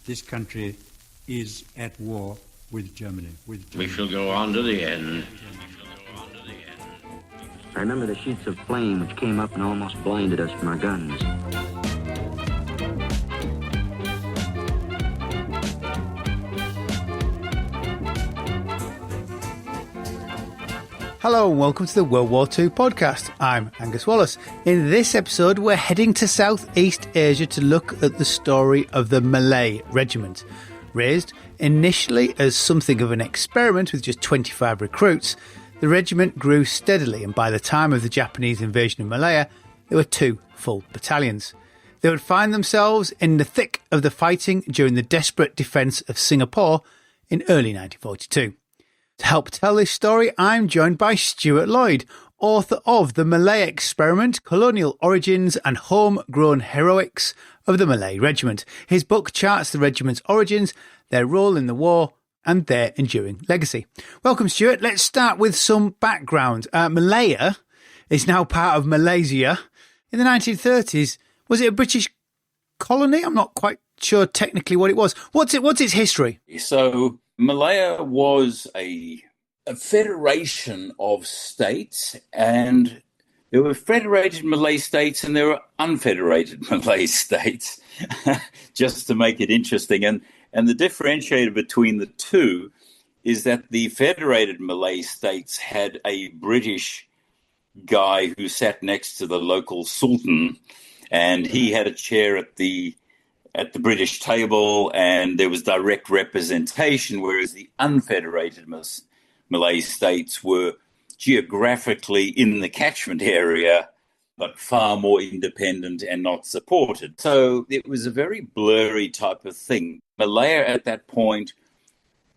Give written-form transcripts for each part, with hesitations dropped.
this country is at war with Germany. We shall go on to the end. I remember the sheets of flame which came up and almost blinded us from our guns. Hello and welcome to the World War II Podcast. I'm Angus Wallace. In this episode, we're heading to Southeast Asia to look at the story of the Malay Regiment. Raised initially as something of an experiment with just 25 recruits, the regiment grew steadily, and by the time of the Japanese invasion of Malaya, there were 2 full battalions. They would find themselves in the thick of the fighting during the desperate defence of Singapore in early 1942. To help tell this story, I'm joined by Stuart Lloyd, author of The Malay Experiment, Colonial Origins and Homegrown Heroics of the Malay Regiment. His book charts the regiment's origins, their role in the war and their enduring legacy. Welcome, Stuart. Let's start with some background. Malaya is now part of Malaysia. In the 1930s, was it a British colony? I'm not quite sure technically what it was. What's its history? So Malaya was a federation of states, and there were federated Malay states and there were unfederated Malay states, just to make it interesting. And the differentiator between the two is that the federated Malay states had a British guy who sat next to the local sultan, and he had a chair at the British table, and there was direct representation, whereas the unfederated Malay states were geographically in the catchment area, but far more independent and not supported. So it was a very blurry type of thing. Malaya at that point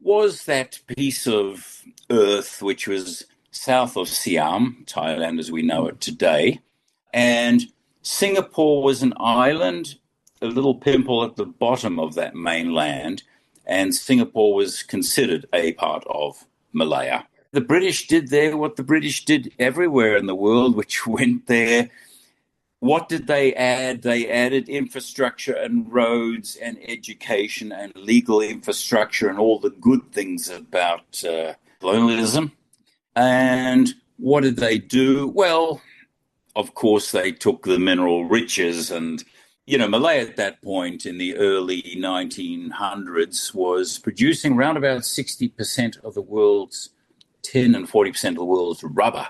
was that piece of earth which was south of Siam, Thailand as we know it today, and Singapore was an island, a little pimple at the bottom of that mainland, and Singapore was considered a part of Malaya. The British did there what the British did everywhere in the world, which went there. What did they add? They added infrastructure and roads and education and legal infrastructure and all the good things about colonialism. And what did they do? Well, of course, they took the mineral riches, and Malaya at that point in the early 1900s was producing around about 60% of the world's tin and 40% of the world's rubber.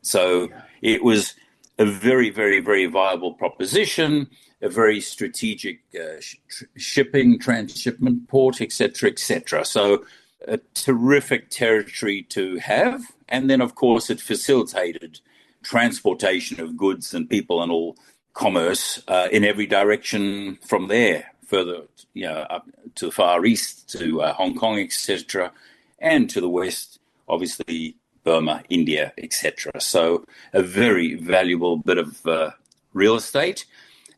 So it was a very, very, very viable proposition, a very strategic shipping, transshipment port, etc., etc. So a terrific territory to have. And then, of course, it facilitated transportation of goods and people and all commerce in every direction from there, further up to the Far East, to Hong Kong, etc., and to the West, obviously Burma, India, etc. So a very valuable bit of real estate,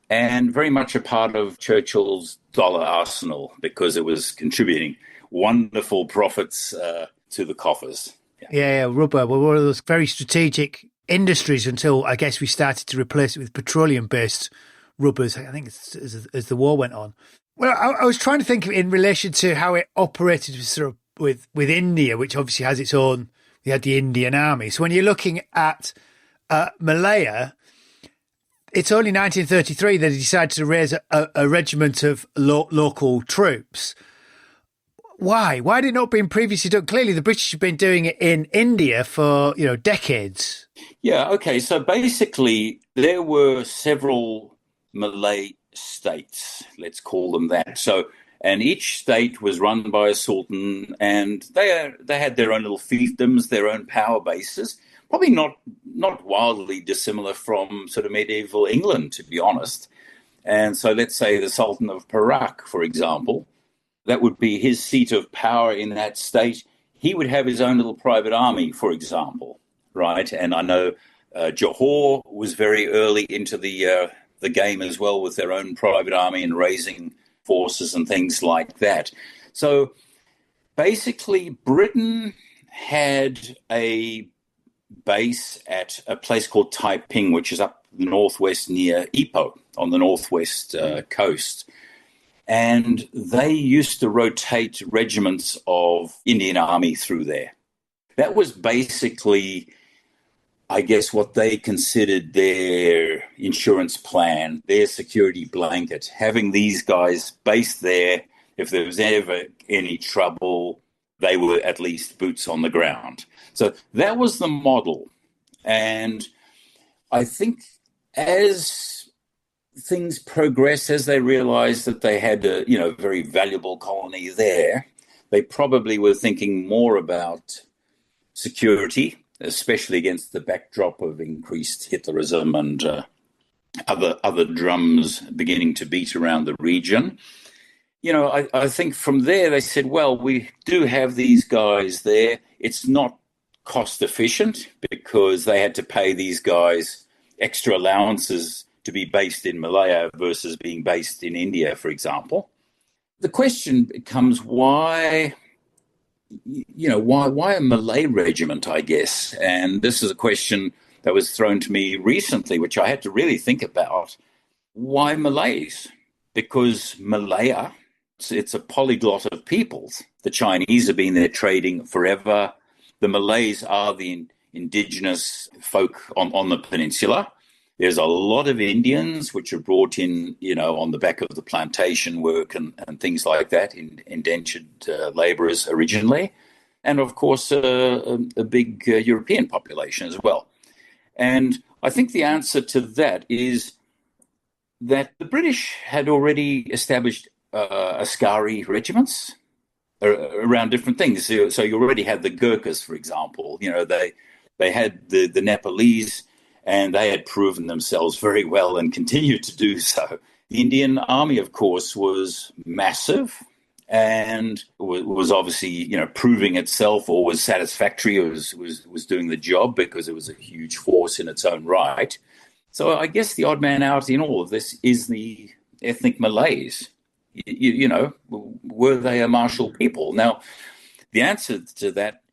and very much a part of Churchill's dollar arsenal because it was contributing wonderful profits to the coffers. Yeah, rubber were one of those very strategic industries until I guess we started to replace it with petroleum-based rubbers, I think, as the war went on. Well, I was trying to think of it in relation to how it operated with India, which obviously has its own. We had the Indian Army. So when you're looking at Malaya, it's only 1933 that he decided to raise a regiment of local troops. Why? Why had it not been previously done? Clearly, the British have been doing it in India for decades. Yeah. Okay. So basically, there were several Malay states. Let's call them that. So, and each state was run by a sultan, and they had their own little fiefdoms, their own power bases. Probably not wildly dissimilar from sort of medieval England, to be honest. And so, let's say the Sultan of Perak, for example. That would be his seat of power in that state. He would have his own little private army, for example, right? And I know Johor was very early into the game as well, with their own private army and raising forces and things like that. So basically, Britain had a base at a place called Taiping, which is up northwest near Ipoh on the northwest coast. and they used to rotate regiments of Indian Army through there. That was basically, I guess, what they considered their insurance plan, their security blanket, having these guys based there. If there was ever any trouble, they were at least boots on the ground. So that was the model. And I think as things progressed, as they realized that they had a very valuable colony there, they probably were thinking more about security, especially against the backdrop of increased Hitlerism and other drums beginning to beat around the region. I think from there they said, well, we do have these guys there. It's not cost efficient because they had to pay these guys extra allowances to be based in Malaya versus being based in India, for example. The question becomes why a Malay regiment, I guess? And this is a question that was thrown to me recently, which I had to really think about. Why Malays? Because Malaya, it's a polyglot of peoples. The Chinese have been there trading forever. The Malays are the indigenous folk on the peninsula. There's a lot of Indians which are brought in, on the back of the plantation work and things like that, indentured labourers originally. And, of course, a big European population as well. And I think the answer to that is that the British had already established Askari regiments around different things. So you already had the Gurkhas, for example. They had the Nepalese, and they had proven themselves very well and continued to do so. The Indian Army, of course, was massive and was obviously, proving itself, or was satisfactory, or was doing the job because it was a huge force in its own right. So I guess the odd man out in all of this is the ethnic Malays. Were they a martial people? Now, the answer to that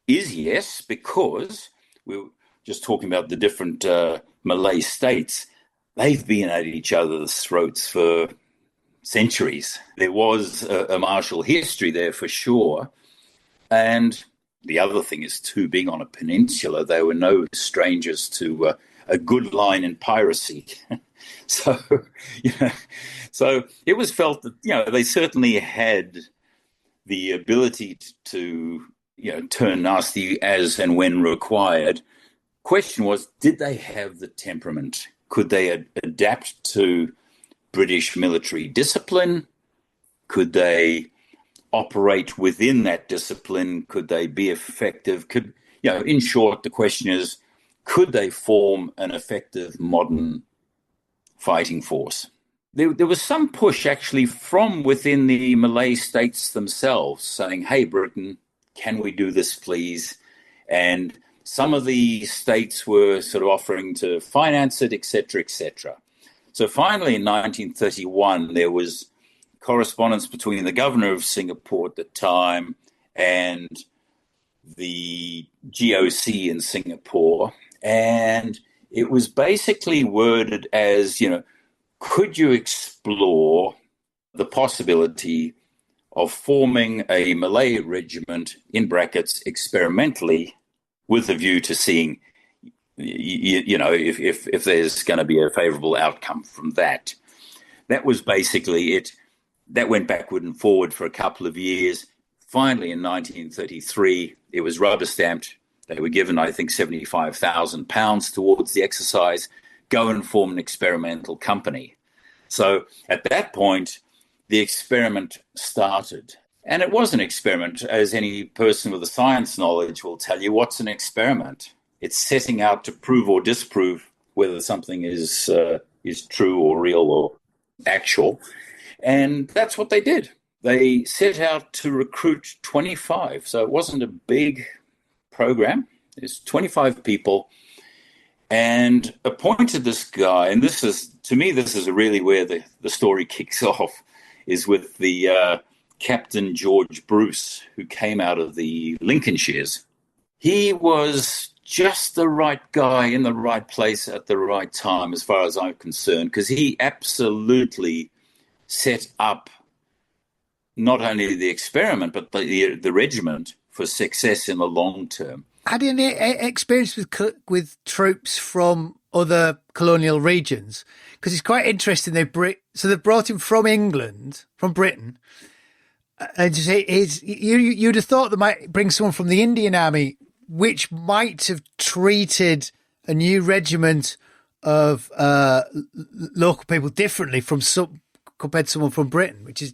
is yes, because we're just talking about the different Malay states. They've been at each other's throats for centuries. There was a martial history there for sure. And the other thing is, too, being on a peninsula, they were no strangers to a good line in piracy. So it was felt that, they certainly had the ability to turn nasty as and when required. Question was, did they have the temperament? Could they adapt to British military discipline? Could they operate within that discipline? Could they be effective? In short, the question is, could they form an effective modern fighting force? There was some push actually from within the Malay states themselves saying, hey, Britain, can we do this, please? And some of the states were sort of offering to finance it, et cetera, et cetera. So finally, in 1931, there was correspondence between the governor of Singapore at the time and the GOC in Singapore. And it was basically worded as, could you explore the possibility of forming a Malay regiment, in brackets, experimentally, with a view to seeing, if there's going to be a favourable outcome from that. That was basically it. That went backward and forward for a couple of years. Finally, in 1933, it was rubber-stamped. They were given, I think, £75,000 towards the exercise. Go and form an experimental company. So at that point, the experiment started. And it was an experiment, as any person with a science knowledge will tell you. What's an experiment? It's setting out to prove or disprove whether something is true or real or actual. And that's what they did. They set out to recruit 25. So it wasn't a big program. There's 25 people, and appointed this guy. And this is, to me, this is really where the story kicks off, is with the Captain George Bruce, who came out of the Lincolnshires. He was just the right guy in the right place at the right time, as far as I'm concerned, because he absolutely set up not only the experiment, but the regiment for success in the long term. Had you any experience with troops from other colonial regions? Because it's quite interesting. They've brought him from England, from Britain, and to say you'd have thought they might bring someone from the Indian Army, which might have treated a new regiment of local people differently compared to someone from Britain, which is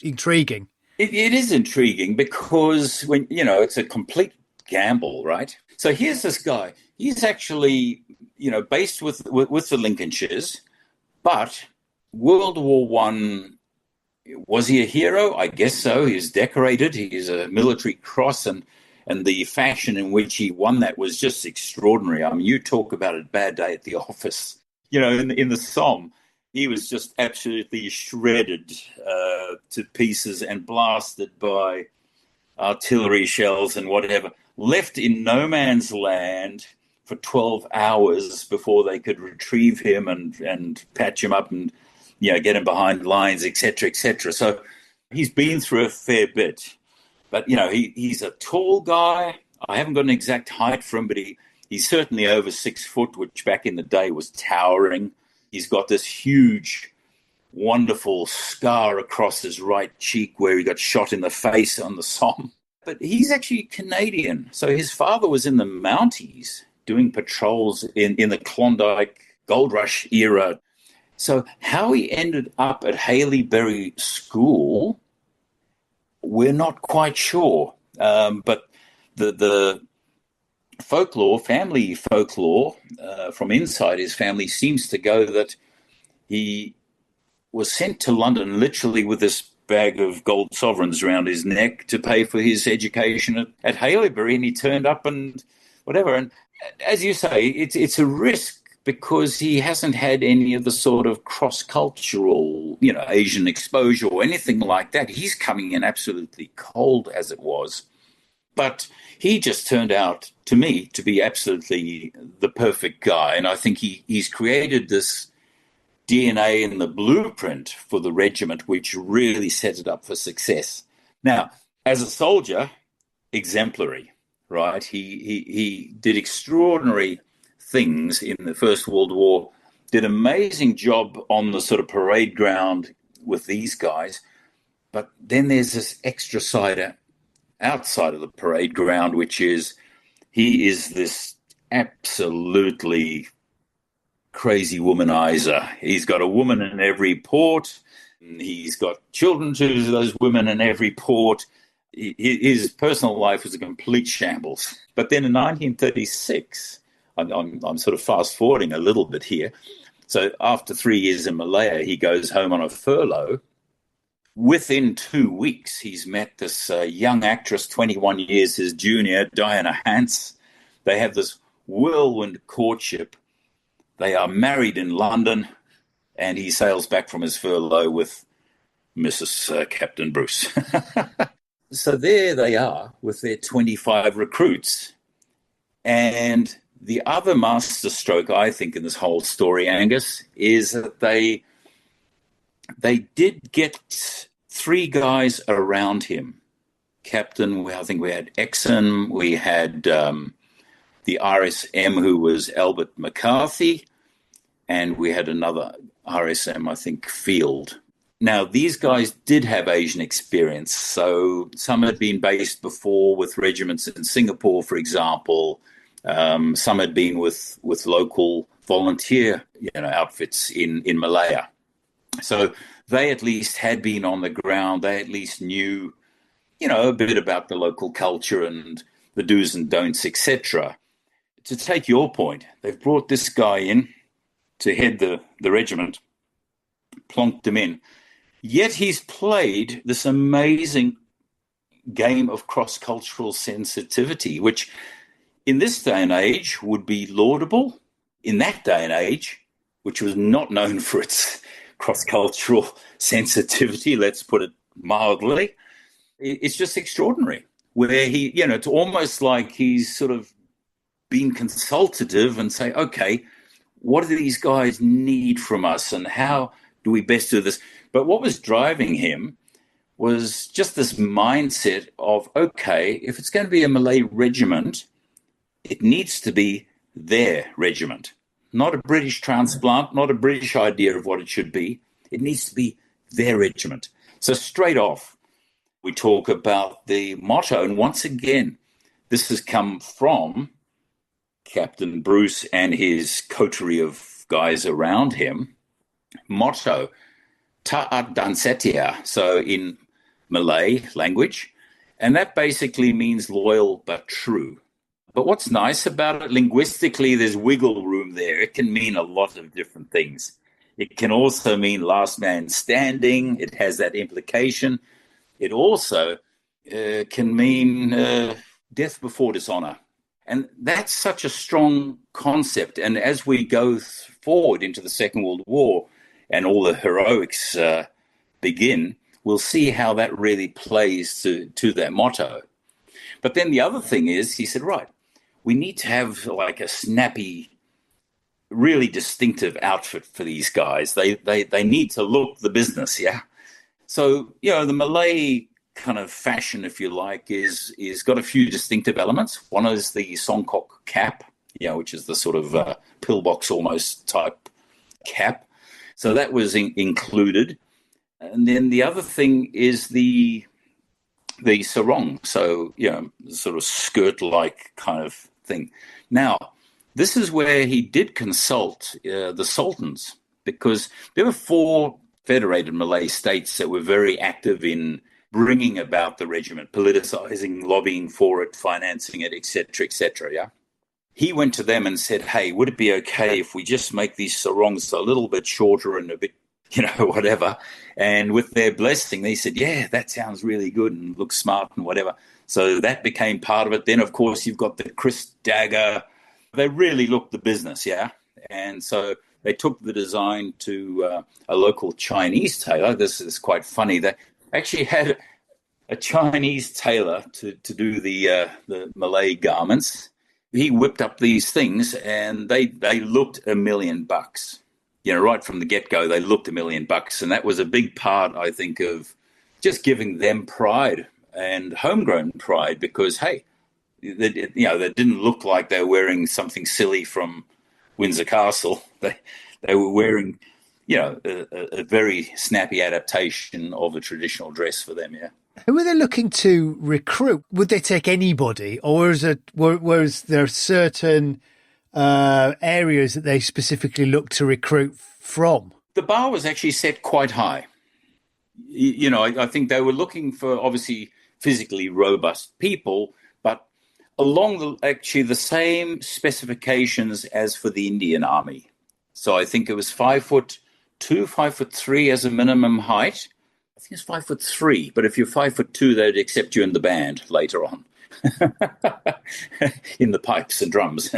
intriguing. It is intriguing because when it's a complete gamble, right? So here's this guy. He's actually, based with the Lincolnshires, but World War One. Was he a hero? I guess so. He was decorated. He is a military cross, and the fashion in which he won that was just extraordinary. I mean, you talk about a bad day at the office. In the Somme, he was just absolutely shredded to pieces and blasted by artillery shells and whatever. Left in no man's land for 12 hours before they could retrieve him and patch him up and get him behind lines, etc., etc. So he's been through a fair bit. But, he's a tall guy. I haven't got an exact height for him, but he's certainly over 6 foot, which back in the day was towering. He's got this huge, wonderful scar across his right cheek where he got shot in the face on the Somme. But he's actually Canadian. So his father was in the Mounties doing patrols in the Klondike Gold Rush era. So how he ended up at Haileybury School, we're not quite sure. But the folklore, family folklore from inside his family seems to go that he was sent to London literally with this bag of gold sovereigns around his neck to pay for his education at Haileybury, and he turned up and whatever. And as you say, it's a risk because he hasn't had any of the sort of cross-cultural, Asian exposure or anything like that. He's coming in absolutely cold, as it was. But he just turned out, to me, to be absolutely the perfect guy. And I think he's created this DNA in the blueprint for the regiment, which really set it up for success. Now, as a soldier, exemplary, right? He did extraordinary things in the First World War, did an amazing job on the sort of parade ground with these guys. But then there's this extra side outside of the parade ground, which is he is this absolutely crazy womanizer. He's got a woman in every port. He's got children to those women in every port. His personal life was a complete shambles. But then in 1936, I'm sort of fast forwarding a little bit here. So after 3 years in Malaya, he goes home on a furlough. Within 2 weeks, he's met this young actress, 21 years his junior, Diana Hance. They have this whirlwind courtship. They are married in London, and he sails back from his furlough with Mrs. Captain Bruce. So there they are with their 25 recruits. And the other masterstroke, I think, in this whole story, Angus, is that they did get 3 guys around him. Captain, I think we had Exon, we had the RSM, who was Albert McCarthy, and we had another RSM, I think, Field. Now, these guys did have Asian experience. So some had been based before with regiments in Singapore, for example. Some had been with local volunteer outfits in Malaya. So they at least had been on the ground. They at least knew, a bit about the local culture and the do's and don'ts, etc. To take your point, they've brought this guy in to head the regiment, plonked him in. Yet he's played this amazing game of cross-cultural sensitivity, which in this day and age would be laudable. In that day and age, which was not known for its cross-cultural sensitivity, let's put it mildly, it's just extraordinary. Where he, it's almost like he's sort of been consultative and say, okay, what do these guys need from us and how do we best do this? But what was driving him was just this mindset of, okay, if it's going to be a Malay regiment, it needs to be their regiment, not a British transplant, not a British idea of what it should be. It needs to be their regiment. So straight off, we talk about the motto. And once again, this has come from Captain Bruce and his coterie of guys around him. Motto, Taat dan Setia, so in Malay language. And that basically means loyal but true. But what's nice about it, linguistically, there's wiggle room there. It can mean a lot of different things. It can also mean last man standing. It has that implication. It also can mean death before dishonor. And that's such a strong concept. And as we go forward into the Second World War and all the heroics begin, we'll see how that really plays to that motto. But then the other thing is, he said, right, we need to have like a snappy, really distinctive outfit for these guys. They need to look the business, yeah? So, the Malay kind of fashion, if you like, is got a few distinctive elements. One is the songkok cap, which is the sort of pillbox almost type cap. So that was included. And then the other thing is the sarong, so, sort of skirt-like kind of thing. Now, this is where he did consult the sultans, because there were 4 federated Malay states that were very active in bringing about the regiment, politicizing, lobbying for it, financing it, etc., yeah? He went to them and said, hey, would it be okay if we just make these sarongs a little bit shorter and a bit, whatever? And with their blessing, they said, yeah, that sounds really good and looks smart and whatever. So that became part of it. Then, of course, you've got the Chris dagger. They really looked the business, yeah? And so they took the design to a local Chinese tailor. This is quite funny. They actually had a Chinese tailor to do the Malay garments. He whipped up these things, and they looked $1 million. Right from the get-go, they looked $1 million. And that was a big part, I think, of just giving them pride and homegrown pride, because, hey, they didn't look like they were wearing something silly from Windsor Castle. They were wearing, a very snappy adaptation of a traditional dress for them, yeah. Who were they looking to recruit? Would they take anybody, or was there certain areas that they specifically looked to recruit from? The bar was actually set quite high. I think they were looking for, obviously, physically robust people, but along the same specifications as for the Indian Army. So I think it was 5'2", 5'3" as a minimum height. I think it's 5'3", but if you're 5'2", they'd accept you in the band later on, in the pipes and drums.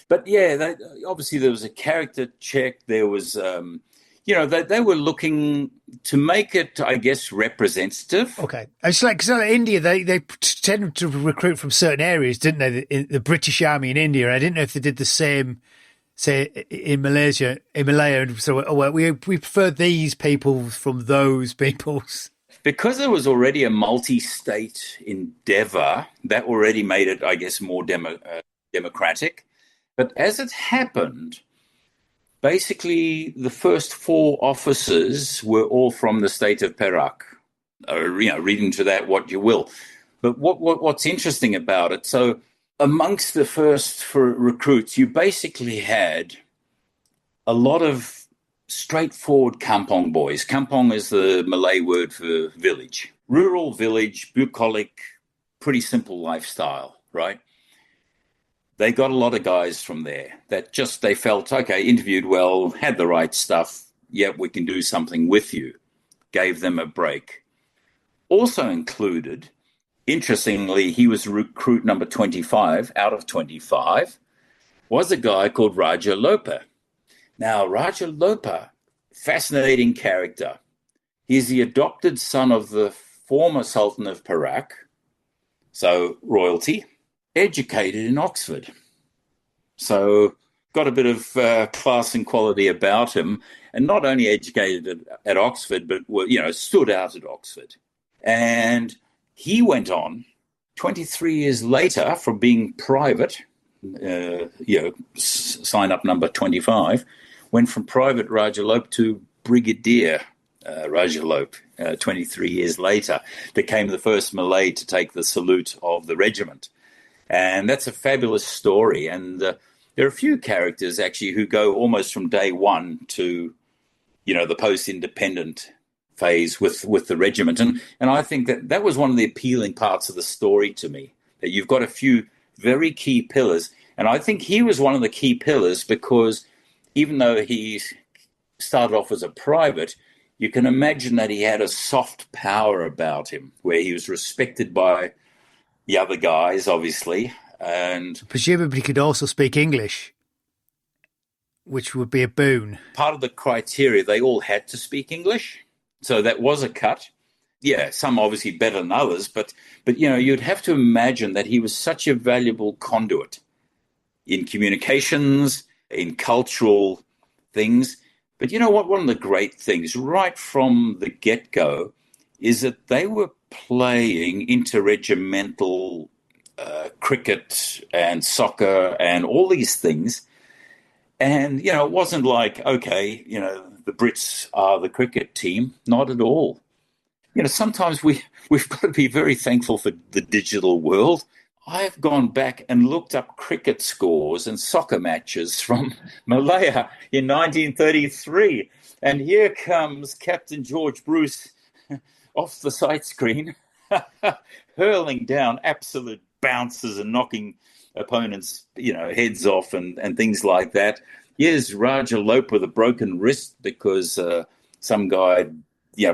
But yeah, obviously there was a character check. There was, they were looking to make it, I guess, representative. Okay, it's like, because in India they tended to recruit from certain areas, didn't they? The British Army in India. I didn't know if they did the same, say, in Malaysia, in Malaya. So, we prefer these people from those peoples. Because it was already a multi-state endeavor, that already made it, I guess, more democratic. But as it happened, basically the first 4 officers were all from the state of Perak. Read into that what you will. But what's interesting about it, so amongst the first for recruits, you basically had a lot of straightforward kampong boys. Kampong is the Malay word for village. Rural village, bucolic, pretty simple lifestyle, right? They got a lot of guys from there that just, they felt, okay, interviewed well, had the right stuff, yep, we can do something with you. Gave them a break. Also included, interestingly, he was recruit number 25 out of 25, was a guy called Raja Lopa. Now, Raja Lopa, fascinating character. He's the adopted son of the former Sultan of Perak, so royalty, educated in Oxford. So got a bit of class and quality about him. and not only educated at Oxford, but were, stood out at Oxford. And he went on 23 years later from being private, sign up number 25, went from Private Rajalop to Brigadier Rajalop 23 years later, became the first Malay to take the salute of the regiment. And that's a fabulous story. And there are a few characters, actually, who go almost from day one to, the post-independent phase with the regiment. And I think that was one of the appealing parts of the story to me, that you've got a few very key pillars. And I think he was one of the key pillars because even though he started off as a private, you can imagine that he had a soft power about him where he was respected by the other guys, obviously. And presumably could also speak English, which would be a boon. Part of the criteria, they all had to speak English. So that was a cut. Yeah, some obviously better than others, but you'd have to imagine that he was such a valuable conduit in communications, in cultural things. But you know what? One of the great things right from the get-go is that they were playing interregimental cricket and soccer and all these things. And, it wasn't like, okay, the Brits are the cricket team. Not at all. Sometimes we've got to be very thankful for the digital world. I've gone back and looked up cricket scores and soccer matches from Malaya in 1933. And here comes Captain George Bruce off the sight screen, hurling down absolute bounces and knocking opponents, heads off and things like that. Here's Rajalop with a broken wrist because some guy,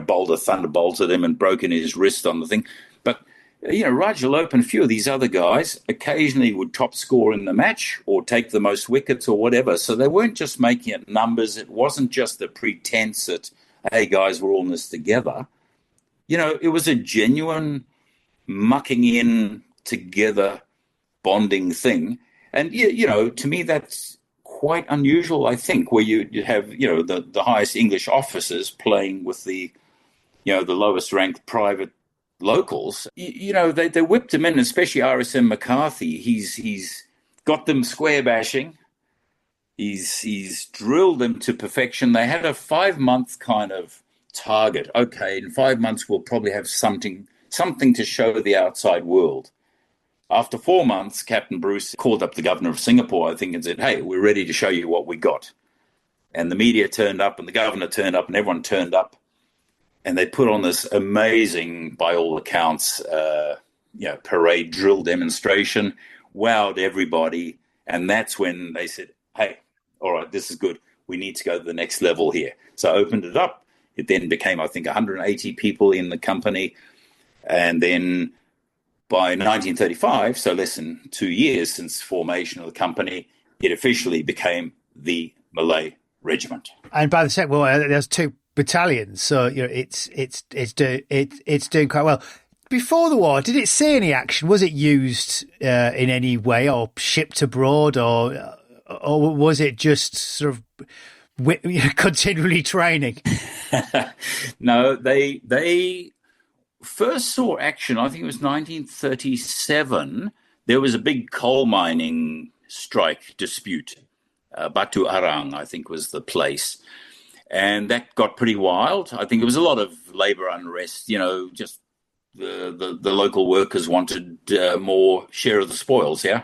bowled a thunderbolt at him and broken his wrist on the thing. But, Rajalop and a few of these other guys occasionally would top score in the match or take the most wickets or whatever. So they weren't just making it numbers. It wasn't just the pretense that, hey, guys, we're all in this together. It was a genuine mucking in together bonding thing. And, to me, that's quite unusual, I think, where you have, the highest English officers playing with the lowest ranked private locals. They whipped him in, especially RSM McCarthy. He's got them square bashing. He's drilled them to perfection. They had a 5-month kind of target. Okay, in 5 months we'll probably have something to show the outside world. After 4 months, Captain Bruce called up the governor of Singapore, I think, and said, hey, we're ready to show you what we got. And the media turned up and the governor turned up and everyone turned up. And they put on this amazing, by all accounts, parade drill demonstration, wowed everybody. And that's when they said, hey, all right, this is good. We need to go to the next level here. So I opened it up. It then became, I think, 180 people in the company. And then by 1935, so less than 2 years since formation of the company, it officially became the Malay Regiment. And by the second, there's 2 battalions, so it's doing quite well. Before the war, did it see any action? Was it used in any way, or shipped abroad, or was it just sort of continually training? No, they first saw action, I think it was 1937. There was a big coal mining strike dispute. Batu Arang, I think, was the place. And that got pretty wild. I think it was a lot of labor unrest, just the local workers wanted more share of the spoils, yeah?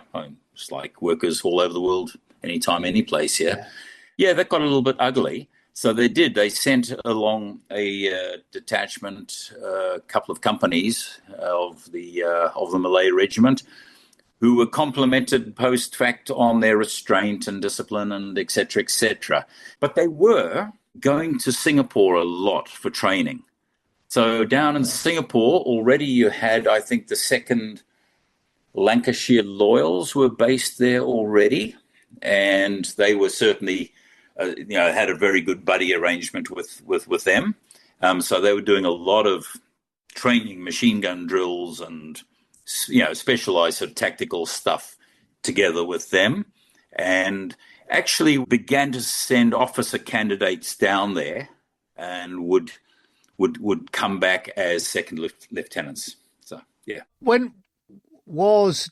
It's like workers all over the world, anytime, any place, yeah? Yeah, that got a little bit ugly. So they did. They sent along a detachment, a couple of companies of the Malay Regiment, who were complimented post fact on their restraint and discipline and et cetera, et cetera. But they were going to Singapore a lot for training. So down in Singapore, already you had, I think, the 2nd Lancashire Loyals were based there already. And they were certainly, had a very good buddy arrangement with them. So they were doing a lot of training, machine gun drills and, specialized sort of tactical stuff together with them. And actually began to send officer candidates down there and would come back as second lieutenants. So, yeah. When wars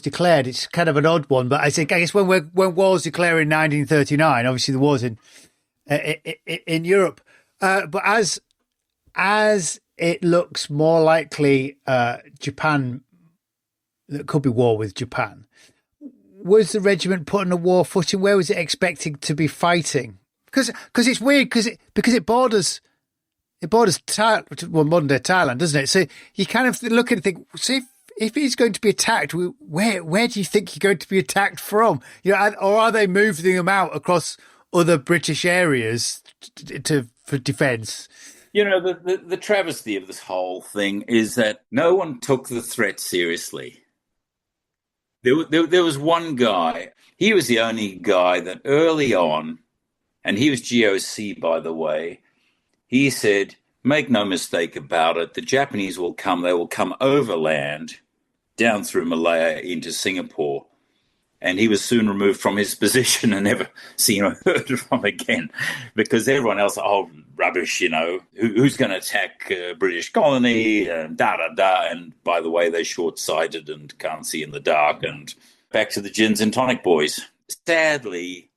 declared, it's kind of an odd one, but I guess when wars declared in 1939, obviously the wars in Europe, but as it looks more likely Japan, there could be war with Japan. Was the regiment put on a war footing? Where was it expecting to be fighting? Because it's weird because it borders modern day Thailand, doesn't it? So you kind of look and think, so if he's going to be attacked, where do you think you're going to be attacked from? You know, or are they moving them out across other British areas for defence? You know, the travesty of this whole thing is that no one took the threat seriously. There was one guy. He was the only guy that early on, and he was GOC, by the way, he said, make no mistake about it, the Japanese will come. They will come overland down through Malaya into Singapore. And he was soon removed from his position and never seen or heard from again, because everyone else, rubbish, you know, who's going to attack British colony and da-da-da. And by the way, they're short-sighted and can't see in the dark, and back to the gins and tonic boys. Sadly,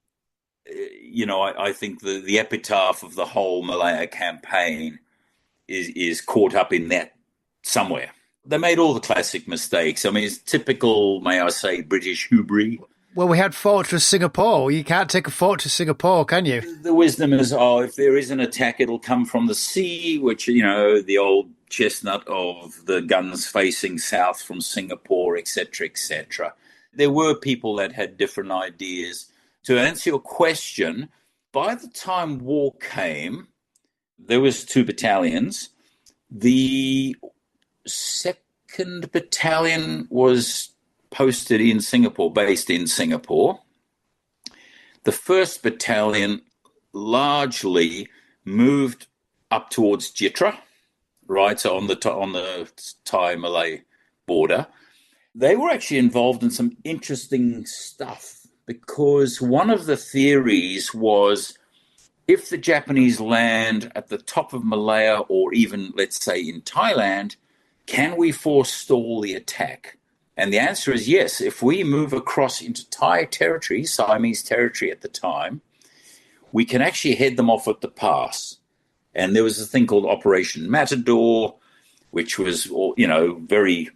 you know, I think the epitaph of the whole Malaya campaign is caught up in that somewhere. They made all the classic mistakes. I mean, it's typical, may I say, British hubris. Well, we had Fortress Singapore. You can't take a Fortress Singapore, can you? The wisdom is, if there is an attack, it'll come from the sea, which, you know, the old chestnut of the guns facing south from Singapore, etc., etc. There were people that had different ideas. To answer your question, by the time war came, there was 2 battalions. The 2nd Battalion was posted in Singapore, based in Singapore. The 1st Battalion largely moved up towards Jitra, right, so on the Thai-Malay border. They were actually involved in some interesting stuff, because one of the theories was, if the Japanese land at the top of Malaya, or even, let's say, in Thailand, can we forestall the attack? And the answer is yes. If we move across into Thai territory, Siamese territory at the time, we can actually head them off at the pass. And there was a thing called Operation Matador, which was, you know, very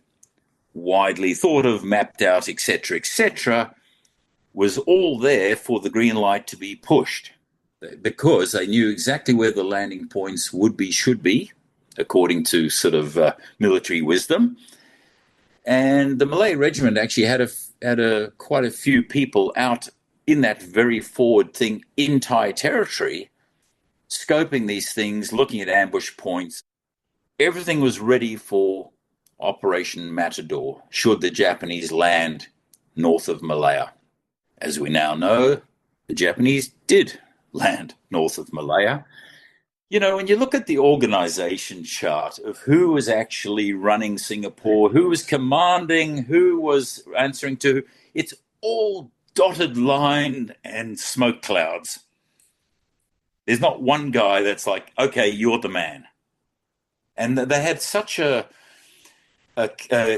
widely thought of, mapped out, etc., was all there for the green light to be pushed, because they knew exactly where the landing points should be, according to sort of military wisdom. And the Malay Regiment actually had quite a few people out in that very forward thing in Thai territory, scoping these things, looking at ambush points. Everything was ready for Operation Matador, should the Japanese land north of Malaya. As we now know, the Japanese did land north of Malaya. You know, when you look at the organization chart of who was actually running Singapore, who was commanding, who was answering to, it's all dotted line and smoke clouds. There's not one guy that's like, okay, you're the man. And they had such a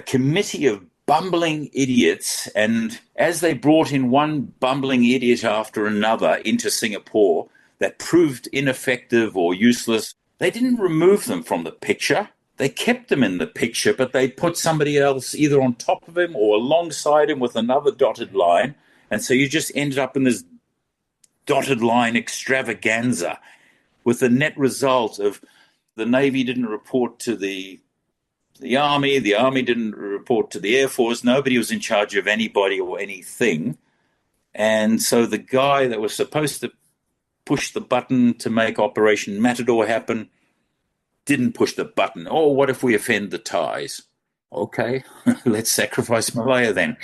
committee of bumbling idiots, and as they brought in one bumbling idiot after another into Singapore that proved ineffective or useless, they didn't remove them from the picture. They kept them in the picture, but they put somebody else either on top of him or alongside him with another dotted line. And so you just ended up in this dotted line extravaganza, with the net result of the Navy didn't report to the Army didn't report to the Air Force, nobody was in charge of anybody or anything. And so the guy that was supposed to push the button to make Operation Matador happen didn't push the button. Oh, what if we offend the Thais? Okay, let's sacrifice Malaya then.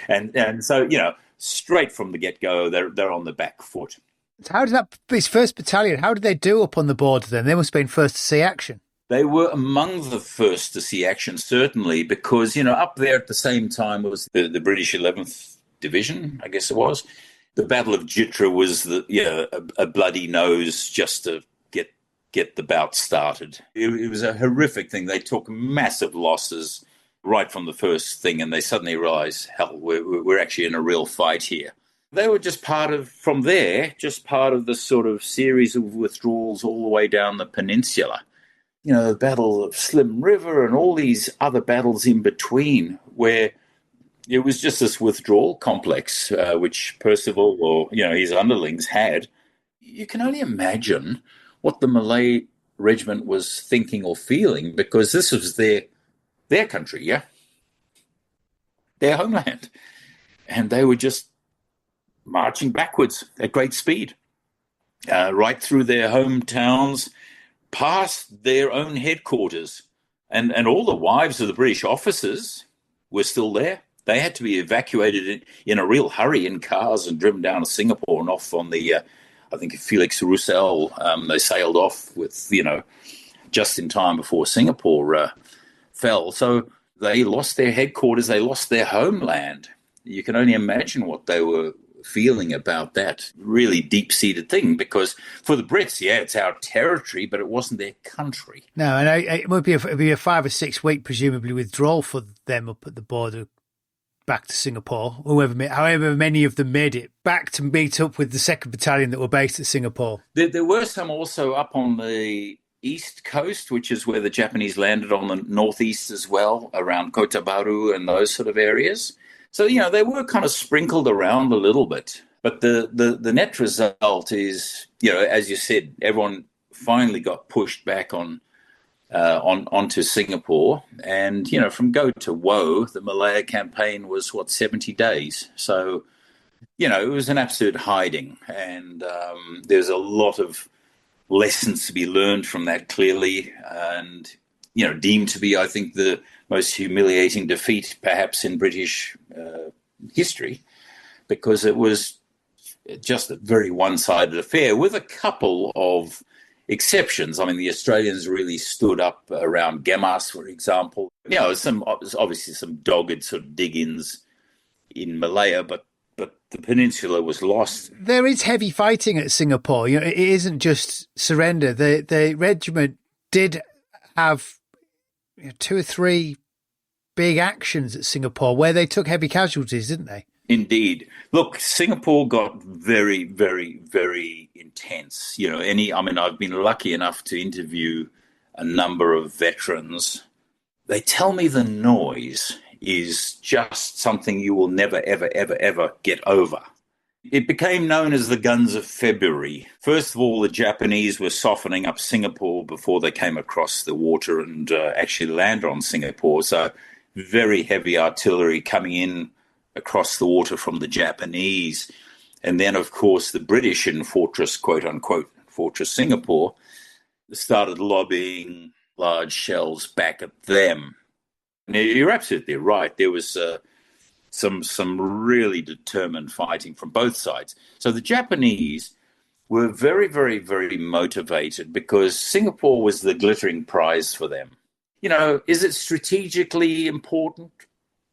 and so, you know, straight from the get-go, they're on the back foot. So how did this 1st Battalion, how did they do up on the border then? They must have been first to see action. They were among the first to see action, certainly, because, you know, up there at the same time was the British 11th Division, I guess it was. The Battle of Jitra was a bloody nose just to get the bout started. It was a horrific thing. They took massive losses right from the first thing, and they suddenly realized, hell, we're actually in a real fight here. They were just part of the sort of series of withdrawals all the way down the peninsula. The Battle of Slim River and all these other battles in between, where it was just this withdrawal complex, which Percival or his underlings had. You can only imagine what the Malay Regiment was thinking or feeling, because this was their country, their homeland, and they were just marching backwards at great speed, right through their hometowns, past their own headquarters, and all the wives of the British officers were still there. They had to be evacuated in a real hurry in cars and driven down to Singapore and off on the, I think, Felix Roussel. They sailed off with, just in time before Singapore fell. So they lost their headquarters. They lost their homeland. You can only imagine what they were feeling about that really deep-seated thing, because for the Brits, it's our territory, but it wasn't their country. No, and it would be a 5 or 6 week, presumably, withdrawal for them up at the border back to Singapore, however many of them made it back to meet up with the 2nd Battalion that were based at Singapore. There were some also up on the east coast, which is where the Japanese landed on the northeast as well, around Kota Baru and those sort of areas. So, they were kind of sprinkled around a little bit. But the net result is, as you said, everyone finally got pushed back onto Singapore. And, from go to woe, the Malaya campaign was, 70 days. So, it was an absolute hiding. And there's a lot of lessons to be learned from that, clearly. And, deemed to be, I think, the most humiliating defeat perhaps in British history, because it was just a very one-sided affair with a couple of exceptions. I mean, the Australians really stood up around Gemas, for example. Obviously some dogged sort of dig-ins in Malaya, but the peninsula was lost. There is heavy fighting at Singapore. It isn't just surrender. The regiment did have 2 or 3 big actions at Singapore where they took heavy casualties, didn't they? Indeed. Look, Singapore got very, very, very intense. I've been lucky enough to interview a number of veterans. They tell me the noise is just something you will never, ever, ever, ever get over. It became known as the Guns of February. First of all, the Japanese were softening up Singapore before they came across the water and actually landed on Singapore. So very heavy artillery coming in across the water from the Japanese. And then, of course, the British in Fortress, quote-unquote, Fortress Singapore, started lobbying large shells back at them. And you're absolutely right. There was some really determined fighting from both sides. So the Japanese were very, very, very motivated because Singapore was the glittering prize for them. Is it strategically important?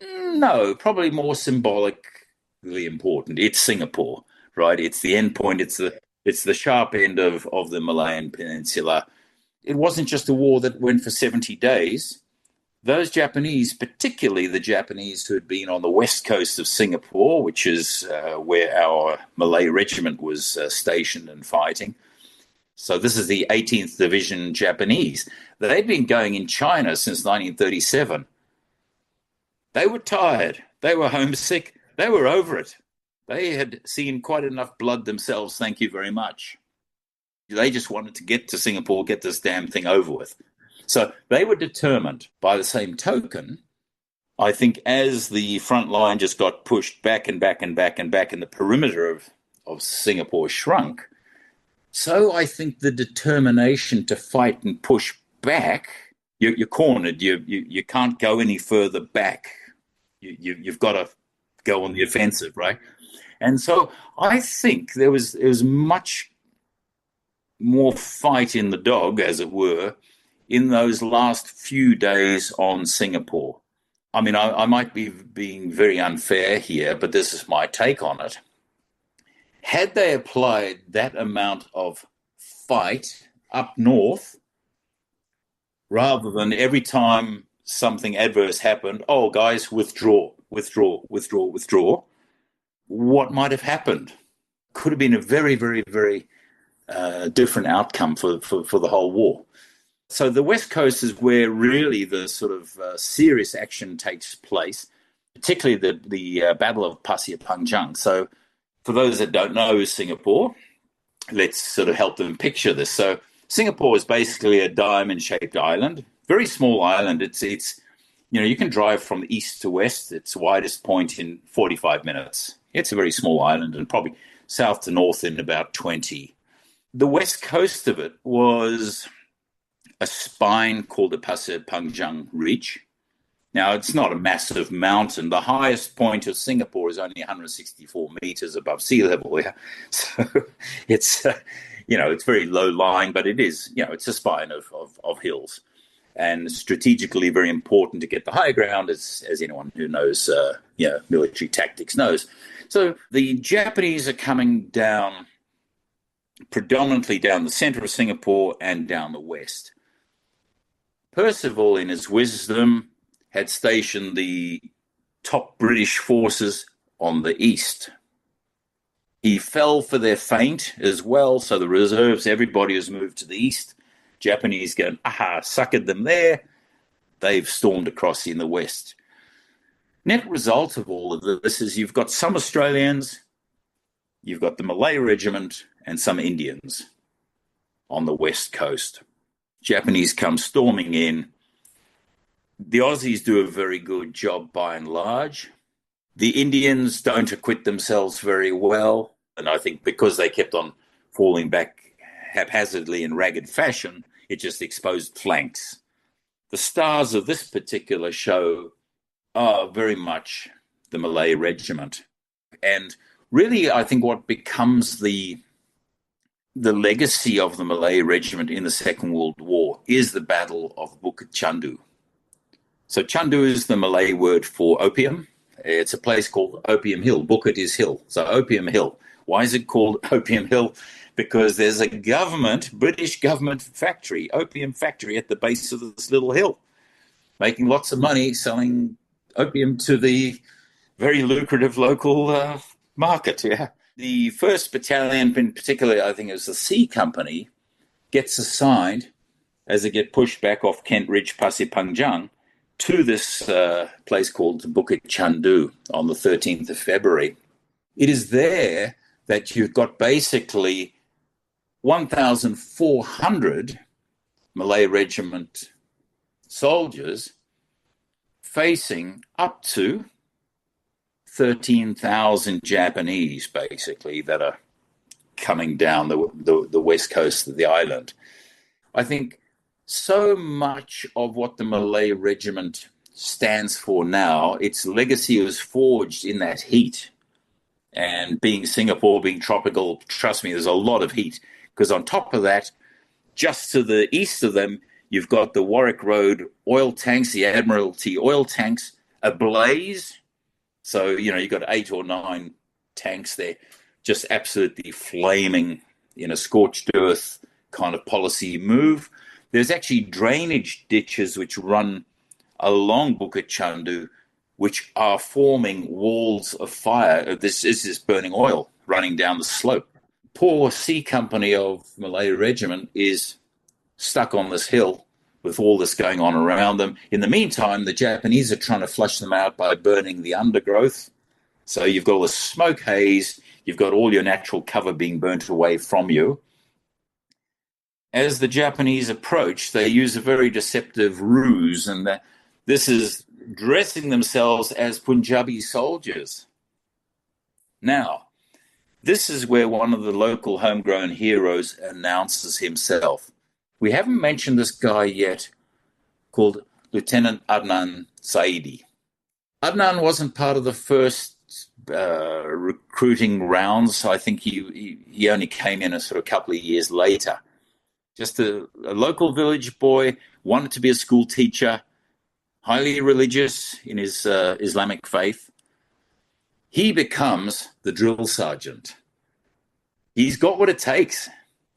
No, probably more symbolically important. It's Singapore, right? It's the end point. It's the sharp end of the Malayan Peninsula. It wasn't just a war that went for 70 days. Those Japanese, particularly the Japanese who had been on the west coast of Singapore, which is where our Malay Regiment was stationed and fighting. So this is the 18th Division Japanese. They'd been going in China since 1937. They were tired. They were homesick. They were over it. They had seen quite enough blood themselves, thank you very much. They just wanted to get to Singapore, get this damn thing over with. So they were determined. By the same token, I think as the front line just got pushed back and back and back and back and the perimeter of Singapore shrunk, so I think the determination to fight and push back, you're cornered. You can't go any further back. You've got to go on the offensive, right? And so I think there was much more fight in the dog, as it were, in those last few days on Singapore. I mean, I might be being very unfair here, but this is my take on it. Had they applied that amount of fight up north, rather than every time something adverse happened, oh, guys, withdraw, what might have happened? Could have been a very, very, very different outcome for the whole war. So the West Coast is where really the sort of serious action takes place, particularly the Battle of Pasir Panjang. So for those that don't know Singapore, let's sort of help them picture this. So Singapore is basically a diamond-shaped island, very small island. It's you can drive from east to west, its widest point in 45 minutes. It's a very small island, and probably south to north in about 20. The west coast of it was a spine called the Pasir Panjang Ridge. Now, it's not a massive mountain. The highest point of Singapore is only 164 meters above sea level. Yeah? So it's, it's very low lying, but it is, it's a spine of hills. And strategically very important to get the high ground, as anyone who knows, military tactics knows. So the Japanese are coming down, predominantly down the center of Singapore and down the west. Percival, in his wisdom, had stationed the top British forces on the east. He fell for their feint as well, so the reserves, everybody has moved to the east. Japanese going, suckered them there. They've stormed across in the west. Net result of all of this is you've got some Australians, you've got the Malay Regiment, and some Indians on the west coast. Japanese come storming in. The Aussies do a very good job by and large. The Indians don't acquit themselves very well, and I think because they kept on falling back haphazardly in ragged fashion, it just exposed flanks. The stars of this particular show are very much the Malay Regiment. And really, I think what becomes the legacy of the Malay Regiment in the Second World War is the Battle of Bukit Chandu. So Chandu is the Malay word for opium. It's a place called Opium Hill. Bukit is hill. So Opium Hill. Why is it called Opium Hill? Because there's a British government factory, opium factory at the base of this little hill, making lots of money selling opium to the very lucrative local market. Yeah. The 1st Battalion, in particular, I think it was the C Company, gets assigned as they get pushed back off Kent Ridge, Pasir Panjang, to this place called Bukit Chandu on the 13th of February. It is there that you've got basically 1,400 Malay Regiment soldiers facing up to 13,000 Japanese, basically, that are coming down the west coast of the island. I think so much of what the Malay Regiment stands for now, its legacy was forged in that heat. And being Singapore, being tropical, trust me, there's a lot of heat. Because on top of that, just to the east of them, you've got the Warwick Road oil tanks, the Admiralty oil tanks, ablaze. So, you've got 8 or 9 tanks there, just absolutely flaming in a scorched earth kind of policy move. There's actually drainage ditches which run along Bukit Chandu, which are forming walls of fire. This is this burning oil running down the slope. Poor C Company of Malay Regiment is stuck on this hill with all this going on around them. In the meantime, the Japanese are trying to flush them out by burning the undergrowth. So you've got all the smoke haze, you've got all your natural cover being burnt away from you. As the Japanese approach, they use a very deceptive ruse, and this is dressing themselves as Punjabi soldiers. Now, this is where one of the local homegrown heroes announces himself. We haven't mentioned this guy yet, called Lieutenant Adnan Saidi. Adnan wasn't part of the first recruiting rounds. I think he only came in a sort of couple of years later. Just a local village boy, wanted to be a school teacher, highly religious in his Islamic faith. He becomes the drill sergeant he's got what it takes.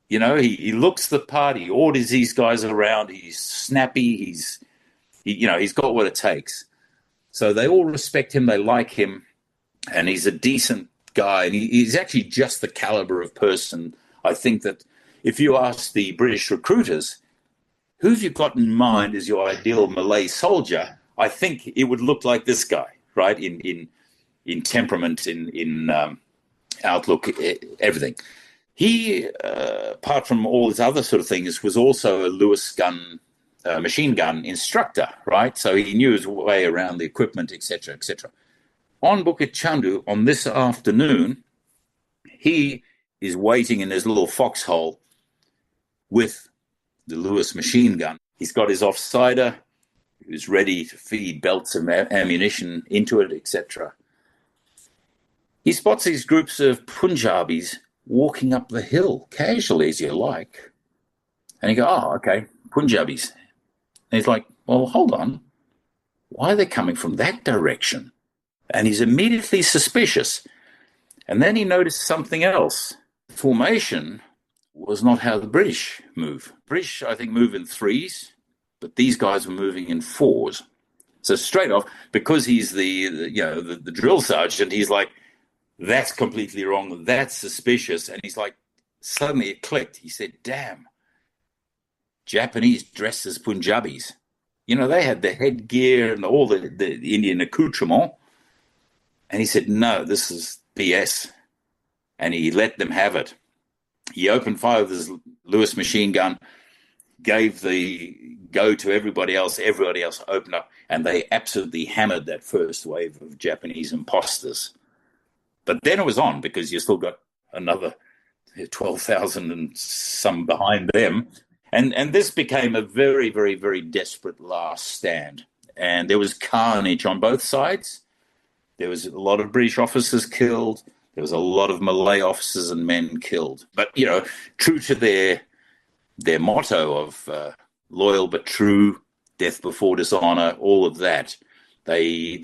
You know, he looks the part, he orders these guys around, he's snappy, he's got what it takes. So they all respect him, they like him, and he's a decent guy. And he's actually just the caliber of person. I think that if you ask the British recruiters, who have you got in mind as your ideal Malay soldier, I think it would look like this guy, right? In temperament, in outlook, everything. He, apart from all his other sort of things, was also a Lewis gun, machine gun instructor, right? So he knew his way around the equipment, etc., etc. On Bukit Chandu, on this afternoon, he is waiting in his little foxhole with the Lewis machine gun. He's got his offsider, who's ready to feed belts of ammunition into it, etc. He spots these groups of Punjabis walking up the hill, casually as you like. And he goes, oh, okay, Punjabis. And he's like, well, hold on. Why are they coming from that direction? And he's immediately suspicious. And then he noticed something else. Formation was not how the British move. British, I think, move in threes, but these guys were moving in fours. So straight off, because he's the drill sergeant, he's like, that's completely wrong. That's suspicious. And he's like, suddenly it clicked. He said, damn, Japanese dressed as Punjabis. You know, they had the headgear and all the Indian accoutrement. And he said, no, this is BS. And he let them have it. He opened fire with his Lewis machine gun, gave the go to everybody else. Everybody else opened up, and they absolutely hammered that first wave of Japanese imposters. But then it was on, because you still got another 12,000 and some behind them. And this became a very, very, very desperate last stand. And there was carnage on both sides. There was a lot of British officers killed. There was a lot of Malay officers and men killed. But, you know, true to their motto of loyal but true, death before dishonor, all of that, they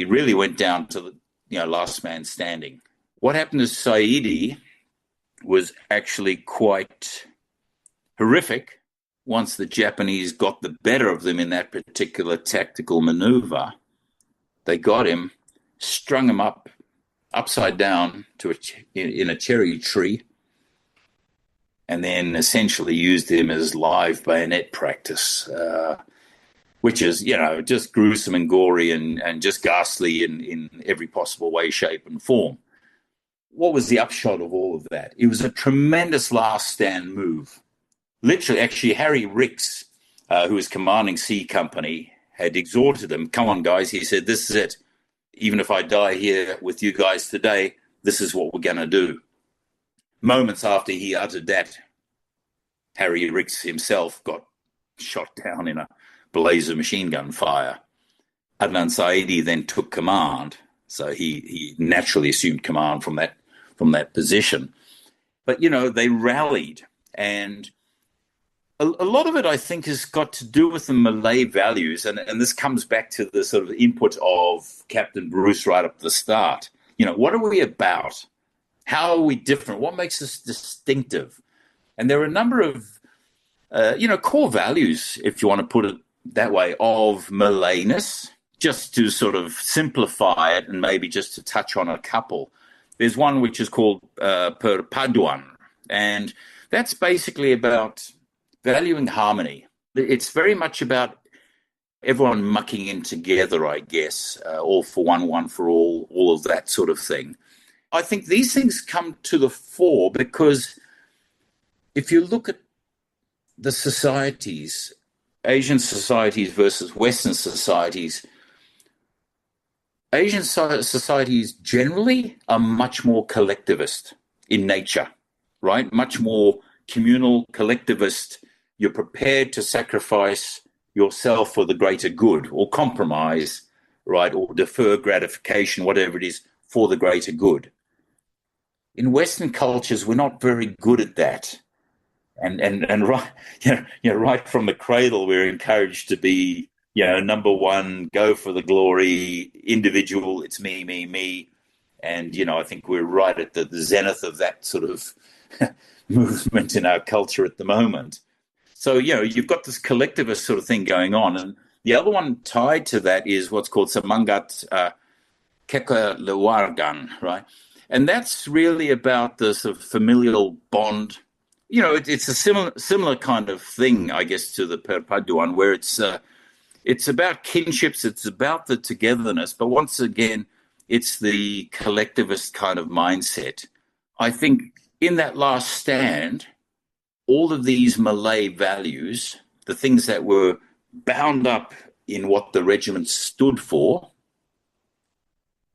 really went down to the last man standing. What happened to Saidi was actually quite horrific. Once the Japanese got the better of them in that particular tactical maneuver, they got him, strung him up upside down in a cherry tree, and then essentially used him as live bayonet practice, which is, just gruesome and gory and just ghastly in every possible way, shape, and form. What was the upshot of all of that? It was a tremendous last stand move. Literally, actually, Harry Ricks, who was commanding C Company, had exhorted them, come on, guys. He said, this is it. Even if I die here with you guys today, this is what we're going to do. Moments after he uttered that, Harry Ricks himself got shot down in a blaze of machine gun fire. Adnan Saidi then took command, so he naturally assumed command from that position. But, they rallied, and a lot of it, I think, has got to do with the Malay values, and this comes back to the sort of input of Captain Bruce right up the start. What are we about? How are we different? What makes us distinctive? And there are a number of, core values, if you want to put it that way, of Malayness. Just to sort of simplify it and maybe just to touch on a couple. There's one which is called Perpaduan, and that's basically about valuing harmony. It's very much about everyone mucking in together, I guess, all for one for all of that sort of thing. I think these things come to the fore because if you look at the societies, Asian societies versus Western societies, Asian societies generally are much more collectivist in nature, right? Much more communal, collectivist. You're prepared to sacrifice yourself for the greater good, or compromise, right, or defer gratification, whatever it is, for the greater good. In Western cultures, we're not very good at that, and right, right from the cradle, we're encouraged to be, number one, go for the glory, individual. It's me, And, I think we're right at the zenith of that sort of movement in our culture at the moment. So, you've got this collectivist sort of thing going on. And the other one tied to that is what's called Semangat Kekelewargan, right? And that's really about the sort of familial bond. It's a similar kind of thing, I guess, to the Perpaduan, where it's about kinships, it's about the togetherness, but once again, it's the collectivist kind of mindset. I think in that last stand, all of these Malay values, the things that were bound up in what the regiment stood for,